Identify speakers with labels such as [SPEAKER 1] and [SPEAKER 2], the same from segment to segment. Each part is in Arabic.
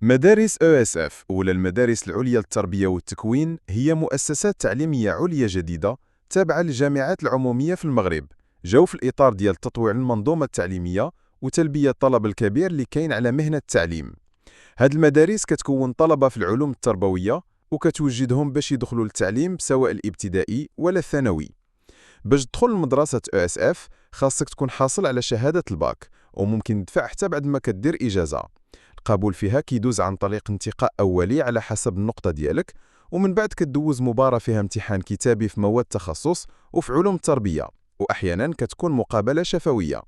[SPEAKER 1] مدارس ESF ولا المدارس العليا للتربية والتكوين هي مؤسسات تعليمية عليا جديدة تابعة للجامعات العمومية في المغرب، جاو في الإطار ديال تطوير المنظومة التعليمية وتلبية الطلب الكبير اللي كاين على مهنة التعليم. هاد المدارس كتكون طلبة في العلوم التربوية وكتوجدهم باش يدخلوا للتعليم سواء الابتدائي ولا الثانوي. باش تدخل لمدرسة ESF خاصك تكون حاصل على شهادة الباك، وممكن تدفع حتى بعد ما كدير إجازة. القبول فيها كيدوز عن طريق انتقاء أولي على حسب النقطة ديالك، ومن بعد كدوز مباراة فيها امتحان كتابي في مواد تخصص وفي علوم التربية، وأحيانا كتكون مقابلة شفوية.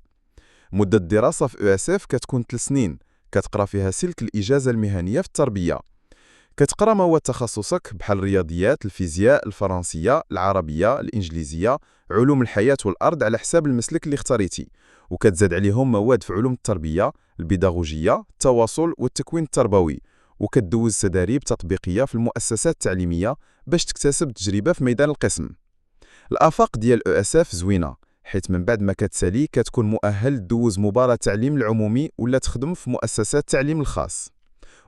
[SPEAKER 1] مدة الدراسة في ESF كتكون 3 سنين، كتقرا فيها سلك الإجازة المهنية في التربية. كتقرا مواد تخصصك بحال الرياضيات، الفيزياء، الفرنسية، العربية، الإنجليزية، علوم الحياة والأرض على حساب المسلك اللي اختاريتي، وكتزاد عليهم مواد في علوم التربية، البيداغوجية، التواصل والتكوين التربوي، وكتدوز تداريب تطبيقية في المؤسسات التعليمية باش تكتسب تجربة في ميدان القسم. الآفاق ديال ESF زوينة، حيث من بعد ما كتسالي كتكون مؤهل تدوز مباراة تعليم العمومي ولا تخدم في مؤسسات التعليم الخاص،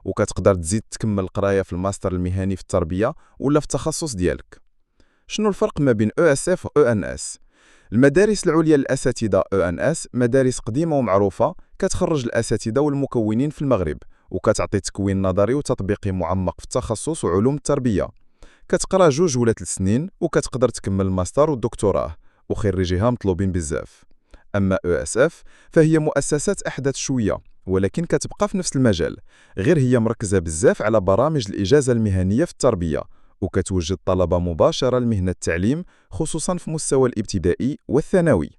[SPEAKER 1] وكتقدر تزيد تكمل القرايه في الماستر المهني في التربيه ولا في التخصص ديالك. شنو الفرق ما بين ESF و ENS؟ المدارس العليا للأساتذة ENS مدارس قديمة ومعروفة كتخرج الأساتذة والمكونين في المغرب، وكتعطي تكوين نظري وتطبيقي معمق في التخصص وعلوم التربية. كتقرا 2 ولا 3 سنين وكتقدر تكمل الماستر والدكتوراه، وخريجيها مطلوبين بزاف. أما ESF فهي مؤسسات أحدث شوية، ولكن كتبقى في نفس المجال، غير هي مركزة بزاف على برامج الإجازة المهنية في التربية، وكتوجد طلبة مباشرة لمهنة التعليم خصوصا في مستوى الابتدائي والثانوي.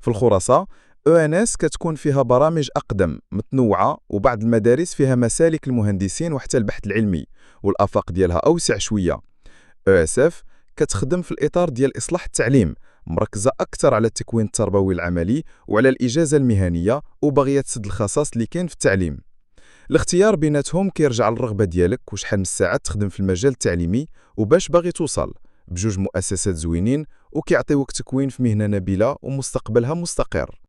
[SPEAKER 1] في الخلاصة ENS كتكون فيها برامج أقدم متنوعة، وبعض المدارس فيها مسالك المهندسين وحتى البحث العلمي، والآفاق ديالها أوسع شوية. ESF كتخدم في الإطار ديال إصلاح التعليم، مركزة أكثر على التكوين التربوي العملي وعلى الإجازة المهنية، وباغية تسد الخصاص اللي كاين في التعليم. الاختيار بيناتهم كيرجع للرغبة ديالك وشحال من الساعات تخدم في المجال التعليمي وباش باغي توصل. بجوج مؤسسات زوينين وكيعطيوك تكوين في مهنة نبيلة ومستقبلها مستقر.